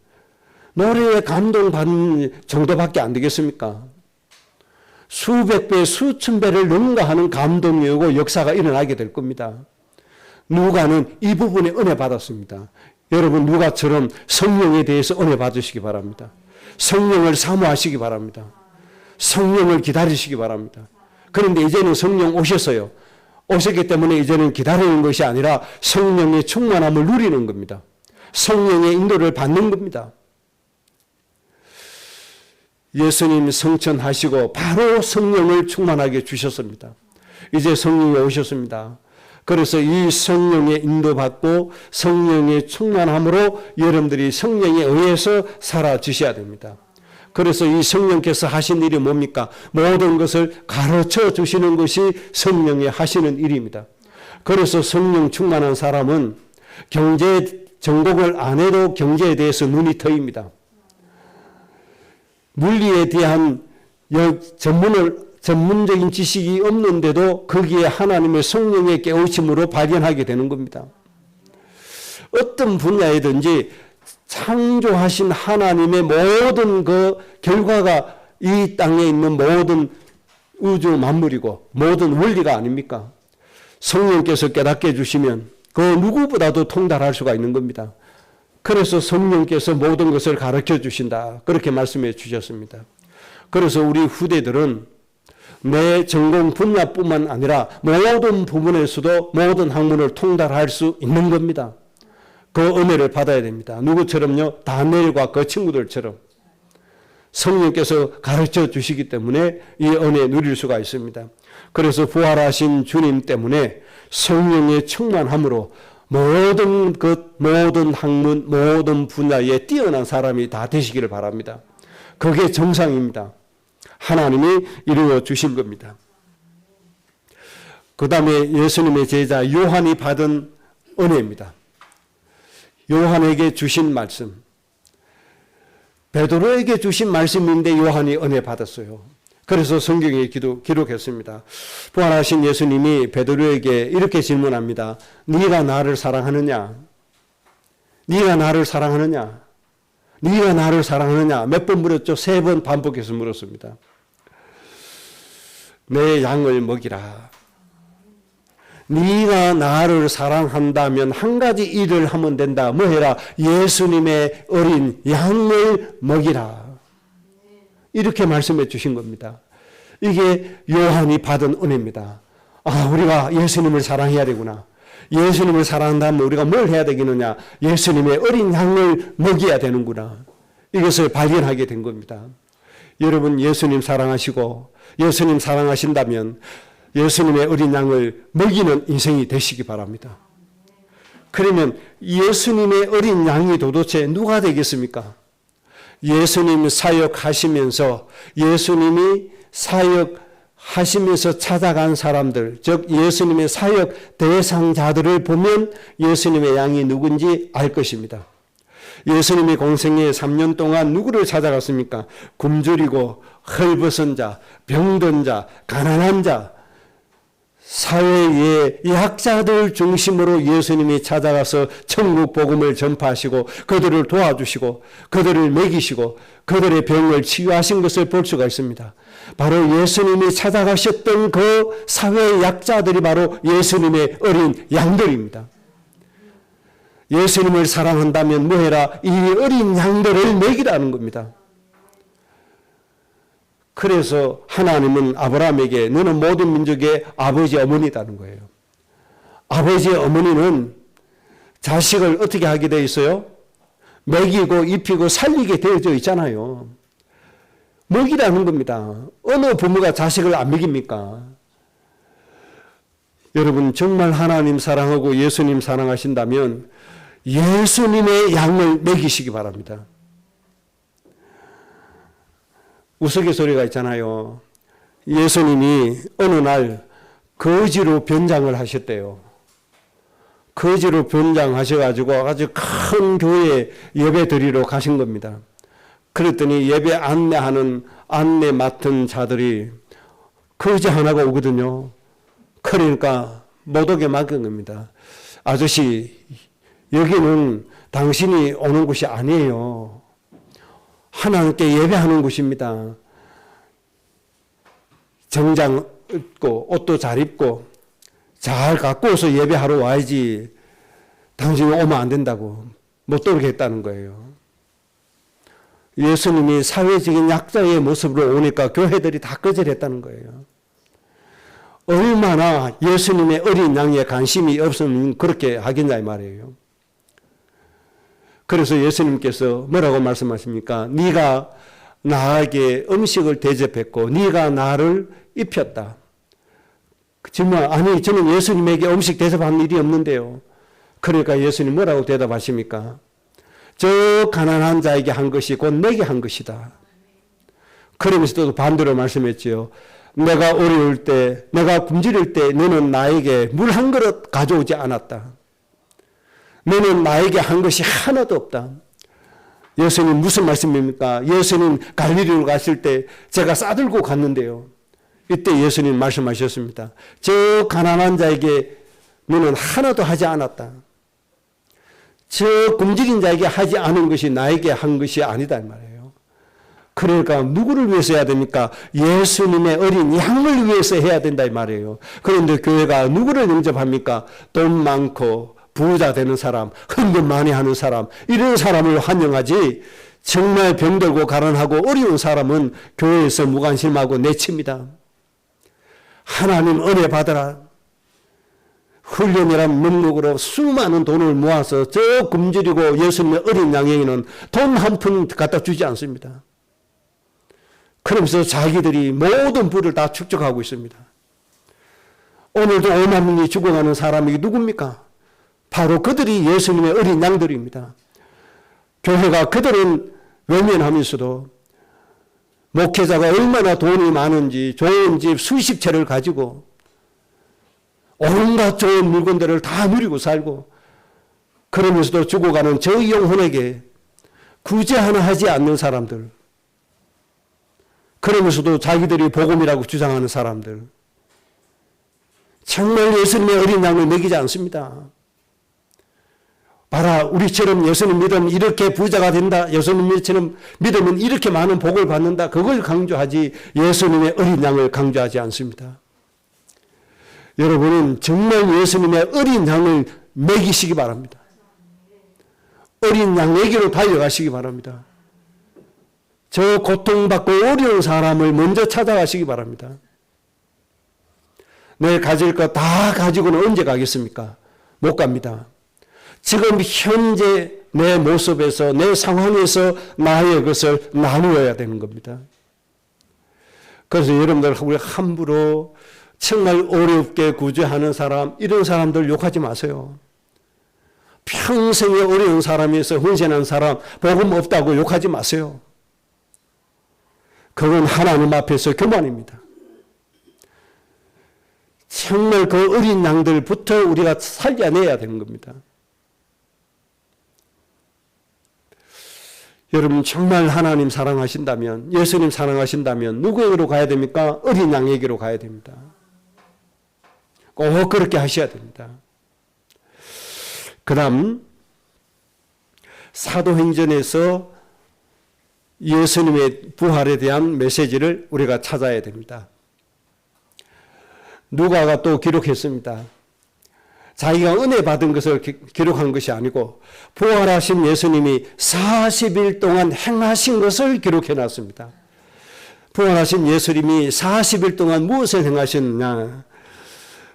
Speaker 1: 노래에 감동받는 정도밖에 안 되겠습니까? 수백 배, 수천 배를 능가하는 감동이 오고 역사가 일어나게 될 겁니다. 누가는 이 부분에 은혜 받았습니다. 여러분, 누가처럼 성령에 대해서 은혜 받으시기 바랍니다. 성령을 사모하시기 바랍니다. 성령을 기다리시기 바랍니다. 그런데 이제는 성령 오셨어요. 오셨기 때문에 이제는 기다리는 것이 아니라 성령의 충만함을 누리는 겁니다. 성령의 인도를 받는 겁니다. 예수님 성천하시고 바로 성령을 충만하게 주셨습니다. 이제 성령이 오셨습니다. 그래서 이 성령의 인도받고 성령의 충만함으로 여러분들이 성령에 의해서 살아주셔야 됩니다. 그래서 이 성령께서 하신 일이 뭡니까? 모든 것을 가르쳐 주시는 것이 성령이 하시는 일입니다. 그래서 성령 충만한 사람은 경제 전공을 안 해도 경제에 대해서 눈이 트입니다. 물리에 대한 전문적인 지식이 없는데도 거기에 하나님의 성령의 깨우침으로 발견하게 되는 겁니다. 어떤 분야에든지 창조하신 하나님의 모든 그 결과가 이 땅에 있는 모든 우주 만물이고 모든 원리가 아닙니까? 성령께서 깨닫게 해주시면 그 누구보다도 통달할 수가 있는 겁니다. 그래서 성령께서 모든 것을 가르쳐 주신다. 그렇게 말씀해 주셨습니다. 그래서 우리 후대들은 내 전공 분야뿐만 아니라 모든 부분에서도 모든 학문을 통달할 수 있는 겁니다. 그 은혜를 받아야 됩니다. 누구처럼요? 다니엘과 그 친구들처럼 성령께서 가르쳐 주시기 때문에 이 은혜 누릴 수가 있습니다. 그래서 부활하신 주님 때문에 성령의 충만함으로 모든 것, 모든 학문, 모든 분야에 뛰어난 사람이 다 되시기를 바랍니다. 그게 정상입니다. 하나님이 이루어 주신 겁니다. 그 다음에 예수님의 제자 요한이 받은 은혜입니다. 요한에게 주신 말씀. 베드로에게 주신 말씀인데 요한이 은혜 받았어요. 그래서 성경에 기록했습니다. 부활하신 예수님이 베드로에게 이렇게 질문합니다. 네가 나를 사랑하느냐? 네가 나를 사랑하느냐? 네가 나를 사랑하느냐? 몇 번 물었죠? 3번 반복해서 물었습니다. 내 양을 먹이라. 네가 나를 사랑한다면 한 가지 일을 하면 된다. 뭐 해라? 예수님의 어린 양을 먹이라. 이렇게 말씀해 주신 겁니다. 이게 요한이 받은 은혜입니다. 아, 우리가 예수님을 사랑해야 되구나. 예수님을 사랑한다면 우리가 뭘 해야 되겠느냐? 예수님의 어린 양을 먹여야 되는구나. 이것을 발견하게 된 겁니다. 여러분, 예수님 사랑하시고 예수님 사랑하신다면 예수님의 어린 양을 먹이는 인생이 되시기 바랍니다. 그러면 예수님의 어린 양이 도대체 누가 되겠습니까? 예수님 사역하시면서 예수님이 하시면서 찾아간 사람들, 즉 예수님의 사역 대상자들을 보면 예수님의 양이 누군지 알 것입니다. 예수님이 공생애 3년 동안 누구를 찾아갔습니까? 굶주리고 헐벗은 자, 병든 자, 가난한 자, 사회의 약자들 중심으로 예수님이 찾아가서 천국 복음을 전파하시고 그들을 도와주시고 그들을 먹이시고 그들의 병을 치유하신 것을 볼 수가 있습니다. 바로 예수님이 찾아가셨던 그 사회의 약자들이 바로 예수님의 어린 양들입니다. 예수님을 사랑한다면 뭐해라? 이 어린 양들을 먹이라는 겁니다. 그래서 하나님은 아브라함에게 너는 모든 민족의 아버지 어머니다는 거예요. 아버지 어머니는 자식을 어떻게 하게 되어 있어요? 먹이고 입히고 살리게 되어져 있잖아요. 먹이라는 겁니다. 어느 부모가 자식을 안 먹입니까? 여러분 정말 하나님 사랑하고 예수님 사랑하신다면 예수님의 양을 먹이시기 바랍니다. 우스갯소리가 있잖아요. 예수님이 어느 날 거지로 변장을 하셨대요. 거지로 변장하셔가지고 아주 큰 교회 예배 드리러 가신 겁니다. 그랬더니 예배 안내 맡은 자들이 거지 하나가 오거든요. 그러니까 못 오게 막은 겁니다. 아저씨, 여기는 당신이 오는 곳이 아니에요. 하나님께 예배하는 곳입니다. 정장 입고 옷도 잘 입고 잘 갖고 와서 예배하러 와야지 당신이 오면 안 된다고 못 들게 했다는 거예요. 예수님이 사회적인 약자의 모습으로 오니까 교회들이 다 거절했다는 거예요. 얼마나 예수님의 어린 양에 관심이 없으면 그렇게 하겠냐 이 말이에요. 그래서 예수님께서 뭐라고 말씀하십니까? 네가 나에게 음식을 대접했고 네가 나를 입혔다. 정말 아니 저는 예수님에게 음식 대접한 일이 없는데요. 그러니까 예수님 뭐라고 대답하십니까? 저 가난한 자에게 한 것이 곧 내게 한 것이다. 그러면서 또 반대로 말씀했지요. 내가 어려울 때 내가 굶주릴 때 너는 나에게 물 한 그릇 가져오지 않았다. 너는 나에게 한 것이 하나도 없다. 예수님 무슨 말씀입니까? 예수님 갈릴리로 갔을 때 제가 싸들고 갔는데요. 이때 예수님 말씀하셨습니다. 저 가난한 자에게 너는 하나도 하지 않았다. 저 굶주린 자에게 하지 않은 것이 나에게 한 것이 아니다 이 말이에요. 그러니까 누구를 위해서 해야 됩니까? 예수님의 어린 양을 위해서 해야 된다 이 말이에요. 그런데 교회가 누구를 영접합니까? 돈 많고 부자 되는 사람, 헌금 많이 하는 사람, 이런 사람을 환영하지 정말 병들고 가난하고 어려운 사람은 교회에서 무관심하고 내칩니다. 하나님 은혜 받으라. 훈련이란 목록으로 수많은 돈을 모아서 저 굶주리고 예수님의 어린 양에게는 돈 한 푼 갖다 주지 않습니다. 그러면서 자기들이 모든 부를 다 축적하고 있습니다. 오늘도 5만 명이 죽어가는 사람이 누굽니까? 바로 그들이 예수님의 어린 양들입니다. 교회가 그들은 외면하면서도 목회자가 얼마나 돈이 많은지 좋은 집 수십 채를 가지고 온갖 좋은 물건들을 다 누리고 살고 그러면서도 죽어가는 저 영혼에게 구제 하나 하지 않는 사람들, 그러면서도 자기들이 복음이라고 주장하는 사람들, 정말 예수님의 어린 양을 먹이지 않습니다. 봐라, 우리처럼 예수님 믿으면 이렇게 부자가 된다. 예수님처럼 믿으면 이렇게 많은 복을 받는다. 그걸 강조하지 예수님의 어린 양을 강조하지 않습니다. 여러분은 정말 예수님의 어린 양을 먹이시기 바랍니다. 어린 양에게로 달려가시기 바랍니다. 저 고통받고 어려운 사람을 먼저 찾아가시기 바랍니다. 내 가질 거 다 가지고는 언제 가겠습니까? 못 갑니다. 지금 현재 내 모습에서 내 상황에서 나의 것을 나누어야 되는 겁니다. 그래서 여러분들 우리 함부로 정말 어렵게 구제하는 사람, 이런 사람들 욕하지 마세요. 평생에 어려운 사람에서 헌신한 사람, 복음 없다고 욕하지 마세요. 그건 하나님 앞에서 교만입니다. 정말 그 어린 양들부터 우리가 살려내야 되는 겁니다. 여러분 정말 하나님 사랑하신다면, 예수님 사랑하신다면 누구에게로 가야 됩니까? 어린 양에게로 가야 됩니다. 꼭 그렇게 하셔야 됩니다. 그 다음 사도행전에서 예수님의 부활에 대한 메시지를 우리가 찾아야 됩니다. 누가가 또 기록했습니다. 자기가 은혜 받은 것을 기록한 것이 아니고 부활하신 예수님이 40일 동안 행하신 것을 기록해 놨습니다. 부활하신 예수님이 40일 동안 무엇을 행하셨느냐?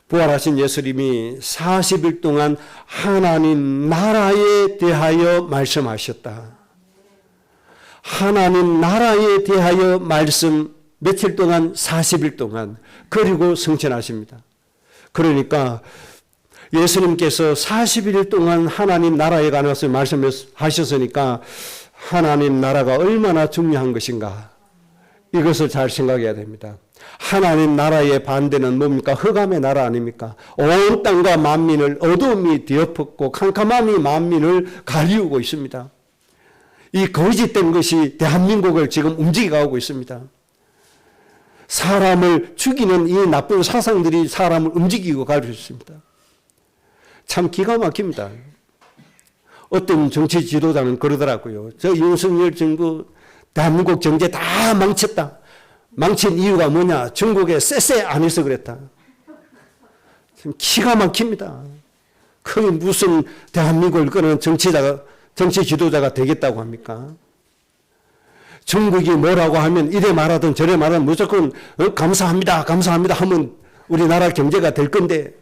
Speaker 1: 부활하신 예수님이 40일 동안 하나님 나라에 대하여 말씀하셨다. 하나님 나라에 대하여 말씀 며칠 동안 40일 동안 그리고 승천하십니다. 그러니까 예수님께서 40일 동안 하나님 나라에 관해서 말씀하셨으니까 하나님 나라가 얼마나 중요한 것인가 이것을 잘 생각해야 됩니다. 하나님 나라의 반대는 뭡니까? 흑암의 나라 아닙니까? 온 땅과 만민을 어둠이 뒤엎었고 캄캄함이 만민을 가리우고 있습니다. 이 거짓된 것이 대한민국을 지금 움직여가고 있습니다. 사람을 죽이는 이 나쁜 사상들이 사람을 움직이고 가고 있습니다. 참 기가 막힙니다. 어떤 정치 지도자는 그러더라고요. 저 윤석열 정부 대한민국 경제 다 망쳤다. 망친 이유가 뭐냐? 중국에 쎄쎄 안 해서 그랬다. 참 기가 막힙니다. 그게 무슨 대한민국을 끄는 정치 지도자가 되겠다고 합니까? 중국이 뭐라고 하면 이래 말하든 저래 말하든 무조건 감사합니다 감사합니다 하면 우리나라 경제가 될 건데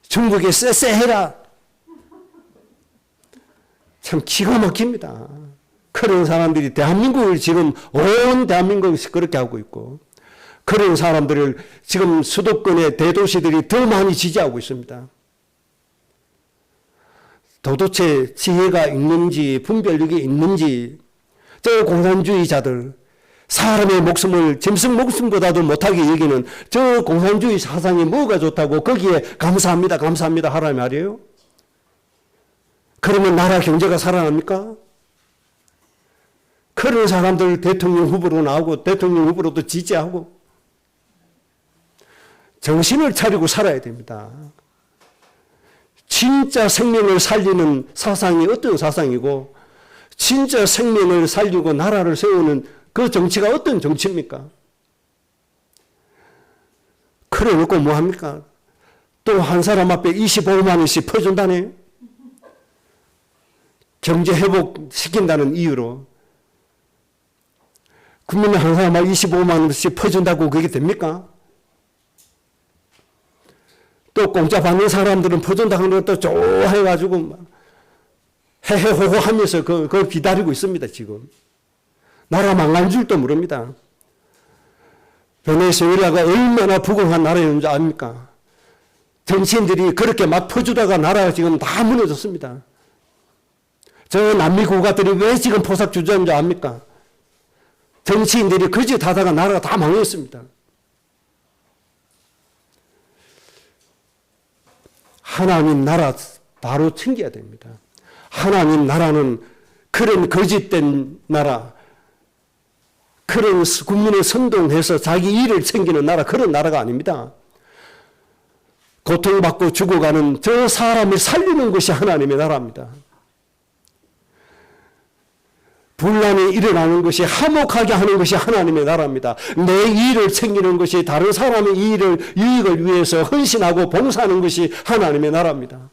Speaker 1: 중국에 쎄쎄해라. 참 기가 막힙니다. 그런 사람들이 대한민국을 지금 온 대한민국을 그렇게 하고 있고 그런 사람들을 지금 수도권의 대도시들이 더 많이 지지하고 있습니다. 도대체 지혜가 있는지 분별력이 있는지 저 공산주의자들 사람의 목숨을 짐승 목숨보다도 못하게 여기는 저 공산주의 사상이 뭐가 좋다고 거기에 감사합니다 감사합니다 하라 말이에요. 그러면 나라 경제가 살아납니까? 그런 사람들 대통령 후보로 나오고 대통령 후보로도 지지하고 정신을 차리고 살아야 됩니다. 진짜 생명을 살리는 사상이 어떤 사상이고 진짜 생명을 살리고 나라를 세우는 그 정치가 어떤 정치입니까? 그래 놓고 뭐합니까? 또 한 사람 앞에 25만 원씩 퍼준다네. 경제 회복시킨다는 이유로 국민 한 사람 앞에 25만 원씩 퍼준다고 그게 됩니까? 또 공짜 받는 사람들은 퍼준다 하는 것도 좋아해가지고 헤헤호호 하면서 그걸 기다리고 있습니다, 지금. 나라 망한 줄도 모릅니다. 베네수엘라가 얼마나 부강한 나라였는지 압니까? 정치인들이 그렇게 막 퍼주다가 나라가 지금 다 무너졌습니다. 저 남미 국가들이 왜 지금 포삭 주저앉는지 압니까? 정치인들이 거짓 하다가 나라가 다 망했습니다. 하나님 나라 바로 챙겨야 됩니다. 하나님 나라는 그런 거짓된 나라, 그런 국민을 선동해서 자기 일을 챙기는 나라, 그런 나라가 아닙니다. 고통받고 죽어가는 저 사람을 살리는 것이 하나님의 나라입니다. 분란이 일어나는 것이 화목하게 하는 것이 하나님의 나라입니다. 내 일을 챙기는 것이 다른 사람의 유익을 위해서 헌신하고 봉사하는 것이 하나님의 나라입니다.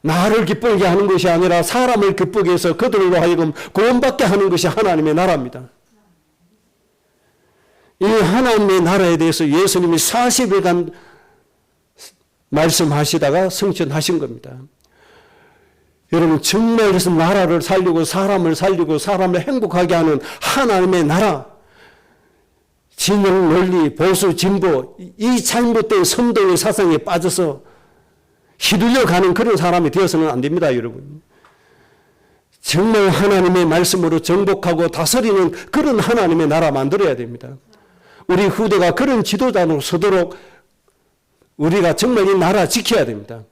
Speaker 1: 나를 기쁘게 하는 것이 아니라 사람을 기쁘게 해서 그들로 하여금 구원받게 하는 것이 하나님의 나라입니다. 이 하나님의 나라에 대해서 예수님이 40일간 말씀하시다가 승천하신 겁니다. 여러분 정말 그래서 나라를 살리고 사람을 행복하게 하는 하나님의 나라, 진영 논리, 보수, 진보, 이 잘못된 선동의 사상에 빠져서 휘둘려 가는 그런 사람이 되어서는 안 됩니다, 여러분. 정말 하나님의 말씀으로 정복하고 다스리는 그런 하나님의 나라 만들어야 됩니다. 우리 후대가 그런 지도자로 서도록 우리가 정말 이 나라 지켜야 됩니다.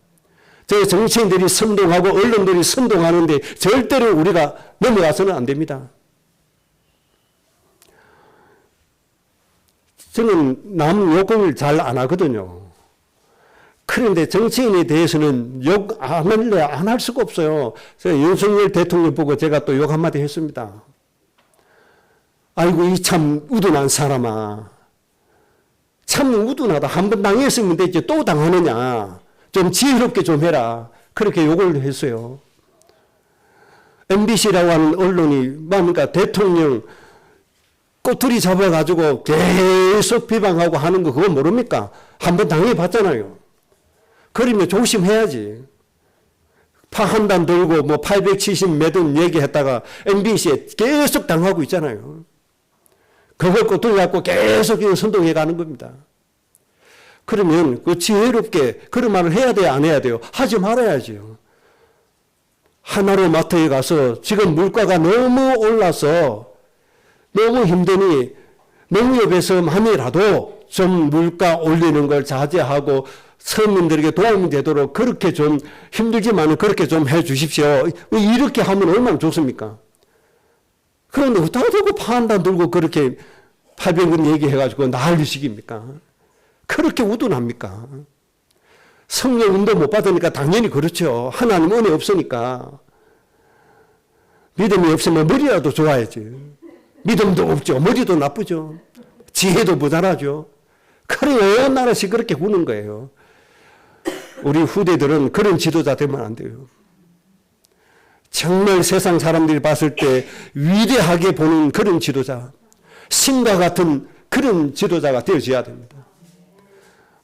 Speaker 1: 저 정치인들이 선동하고 언론들이 선동하는데 절대로 우리가 넘어가서는 안 됩니다. 저는 남 욕을 잘 안 하거든요. 그런데 정치인에 대해서는 욕 안 할래 안 할 수가 없어요. 제가 윤석열 대통령 보고 제가 또 욕 한마디 했습니다. 아이고 이 참 우둔한 사람아. 참 우둔하다. 한 번 당했으면 됐지 또 당하느냐. 좀 지혜롭게 좀 해라. 그렇게 욕을 했어요. MBC라고 하는 언론이 뭡니까 대통령 꼬투리 잡아가지고 계속 비방하고 하는 거 그거 모릅니까? 한 번 당해봤잖아요. 그러면 조심해야지. 파 한 단 들고 뭐 870 매든 얘기했다가 MBC에 계속 당하고 있잖아요. 그걸 꼬투리 잡고 계속 선동해 가는 겁니다. 그러면 그 지혜롭게 그런 말을 해야 돼요? 안 해야 돼요? 하지 말아야죠. 하나로 마트에 가서 지금 물가가 너무 올라서 너무 힘드니 농협에서 만이라도 좀 물가 올리는 걸 자제하고 서민들에게 도움이 되도록 그렇게 좀 힘들지만 그렇게 좀 해 주십시오. 이렇게 하면 얼마나 좋습니까? 그런데 어디다 대고 판단 들고 그렇게 800원 얘기해가지고 난리식입니까? 그렇게 우둔합니까? 성령 인도 못 받으니까 당연히 그렇죠. 하나님 은혜 없으니까. 믿음이 없으면 머리라도 좋아야지. 믿음도 없죠. 머리도 나쁘죠. 지혜도 모자라죠. 그래 온 나라씩 그렇게 구는 거예요. 우리 후대들은 그런 지도자 되면 안 돼요. 정말 세상 사람들이 봤을 때 위대하게 보는 그런 지도자, 신과 같은 그런 지도자가 되어져야 됩니다.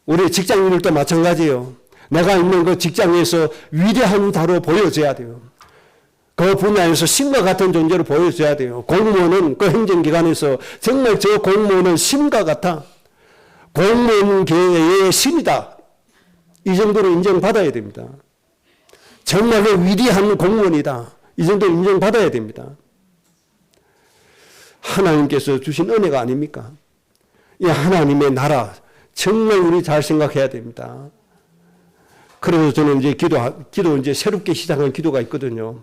Speaker 1: 우리 직장인들도 마찬가지예요. 내가 있는 그 직장에서 위대한 자로 보여져야 돼요. 그 분야에서 신과 같은 존재로 보여줘야 돼요. 공무원은 그 행정기관에서 정말 저 공무원은 신과 같아. 공무원계의 신이다. 이 정도로 인정받아야 됩니다. 정말로 위대한 공무원이다. 이 정도로 인정받아야 됩니다. 하나님께서 주신 은혜가 아닙니까? 이 하나님의 나라 정말 우리 잘 생각해야 됩니다. 그래서 저는 이제 기도 이제 새롭게 시작한 기도가 있거든요.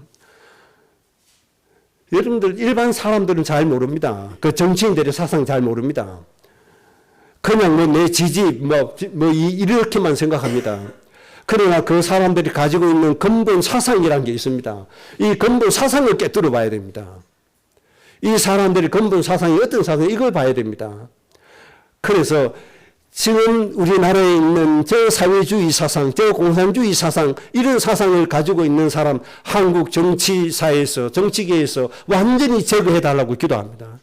Speaker 1: 여러분들 일반 사람들은 잘 모릅니다. 그 정치인들의 사상 잘 모릅니다. 그냥 뭐 내 지지 이렇게만 생각합니다. 그러나 그 사람들이 가지고 있는 근본 사상이라는 게 있습니다. 이 근본 사상을 깨뜨려 봐야 됩니다. 이 사람들의 근본 사상이 어떤 사상이 이걸 봐야 됩니다. 그래서 지금 우리나라에 있는 저 사회주의 사상, 저 공산주의 사상, 이런 사상을 가지고 있는 사람, 한국 정치사에서, 정치계에서 완전히 제거해달라고 기도합니다.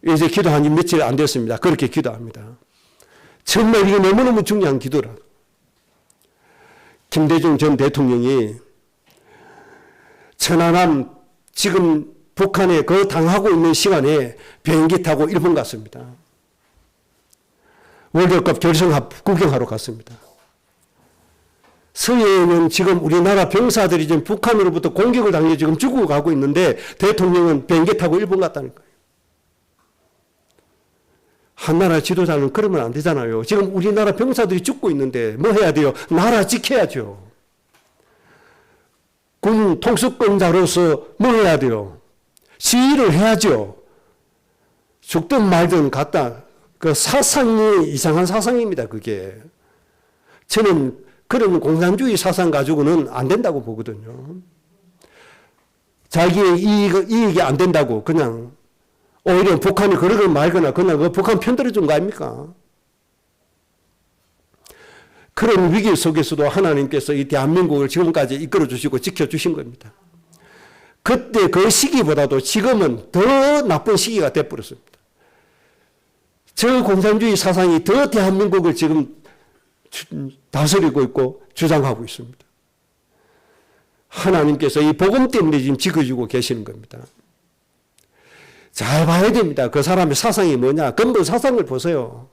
Speaker 1: 이제 기도한 지 며칠 안 됐습니다. 그렇게 기도합니다. 정말 이게 너무너무 중요한 기도라. 김대중 전 대통령이 천안함 지금 북한에 그 당하고 있는 시간에 비행기 타고 일본 갔습니다. 월드컵 결승합 구경하러 갔습니다. 서해에는 지금 우리나라 병사들이 지금 북한으로부터 공격을 당해 지금 죽어가고 있는데 대통령은 비행기 타고 일본 갔다는 거예요. 한나라 지도자는 그러면 안 되잖아요. 지금 우리나라 병사들이 죽고 있는데 뭐 해야 돼요? 나라 지켜야죠. 군 통수권자로서 뭐 해야 돼요? 시위를 해야죠. 죽든 말든 갔다. 그 사상이 이상한 사상입니다. 그게. 저는 그런 공산주의 사상 가지고는 안 된다고 보거든요. 자기의 이익이 안 된다고 그냥 오히려 북한이 그러거나 말거나 그냥 그 북한 편들어준 거 아닙니까? 그런 위기 속에서도 하나님께서 이 대한민국을 지금까지 이끌어 주시고 지켜주신 겁니다. 그때 그 시기보다도 지금은 더 나쁜 시기가 돼버렸습니다. 저 공산주의 사상이 더 대한민국을 지금 다스리고 있고 주장하고 있습니다. 하나님께서 이 복음 때문에 지금 지켜주고 계시는 겁니다. 잘 봐야 됩니다. 그 사람의 사상이 뭐냐. 근본 사상을 보세요.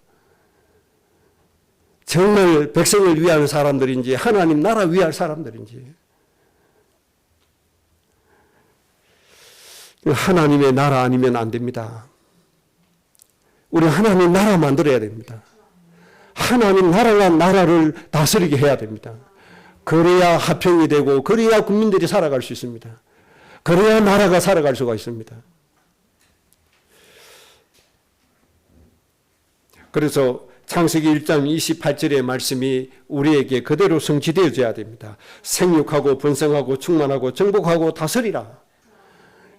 Speaker 1: 정말 백성을 위한 사람들인지 하나님 나라 위할 사람들인지. 하나님의 나라 아니면 안 됩니다. 우리 하나님 나라 만들어야 됩니다. 하나님 나라가 나라를 다스리게 해야 됩니다. 그래야 화평이 되고 그래야 국민들이 살아갈 수 있습니다. 그래야 나라가 살아갈 수가 있습니다. 그래서 창세기 1장 28절의 말씀이 우리에게 그대로 성취되어져야 됩니다. 생육하고 번성하고 충만하고 정복하고 다스리라.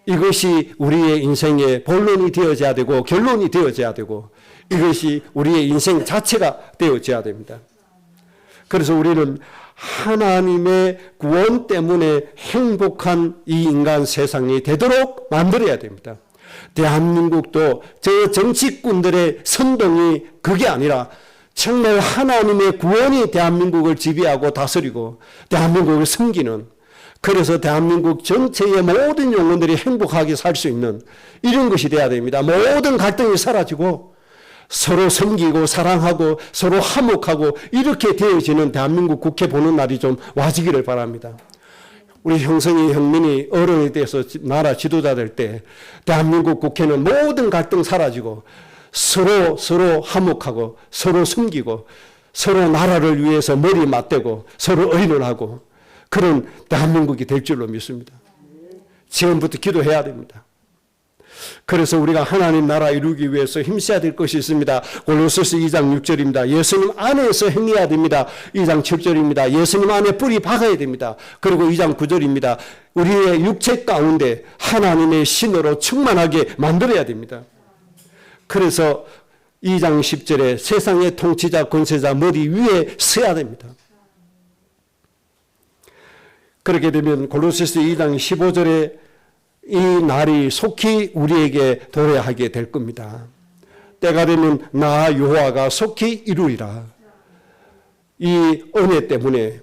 Speaker 1: 이것이 우리의 인생의 본론이 되어져야 되고 결론이 되어져야 되고 이것이 우리의 인생 자체가 되어져야 됩니다. 그래서 우리는 하나님의 구원 때문에 행복한 이 인간 세상이 되도록 만들어야 됩니다. 대한민국도 저 정치꾼들의 선동이 그게 아니라 정말 하나님의 구원이 대한민국을 지배하고 다스리고 대한민국을 섬기는, 그래서 대한민국 전체의 모든 영혼들이 행복하게 살 수 있는 이런 것이 돼야 됩니다. 모든 갈등이 사라지고 서로 섬기고 사랑하고 서로 화목하고 이렇게 되어지는 대한민국 국회 보는 날이 좀 와지기를 바랍니다. 우리 형성이 형민이 어른이 돼서 나라 지도자 될 때 대한민국 국회는 모든 갈등 사라지고 서로 화목하고 서로 섬기고 서로 나라를 위해서 머리 맞대고 서로 의논하고 그런 대한민국이 될 줄로 믿습니다. 지금부터 기도해야 됩니다. 그래서 우리가 하나님 나라 이루기 위해서 힘써야 될 것이 있습니다. 골로새서 2장 6절입니다. 예수님 안에서 행해야 됩니다. 2장 7절입니다. 예수님 안에 뿌리 박아야 됩니다. 그리고 2장 9절입니다. 우리의 육체 가운데 하나님의 신으로 충만하게 만들어야 됩니다. 그래서 2장 10절에 세상의 통치자 권세자 머리 위에 서야 됩니다. 그렇게 되면 골로새서 2장 15절에 이 날이 속히 우리에게 도래하게 될 겁니다. 때가 되면 나 여호와가 속히 이루리라. 이 은혜 때문에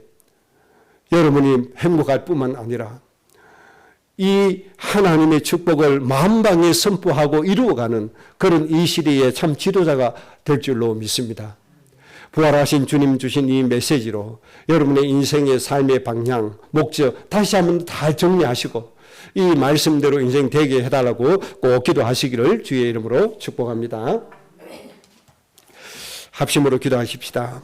Speaker 1: 여러분이 행복할 뿐만 아니라 이 하나님의 축복을 만방에 선포하고 이루어가는 그런 이 시대의 참 지도자가 될 줄로 믿습니다. 부활하신 주님 주신 이 메시지로 여러분의 인생의 삶의 방향, 목적 다시 한번 다 정리하시고 이 말씀대로 인생 되게 해달라고 꼭 기도하시기를 주의 이름으로 축복합니다. 합심으로 기도하십시다.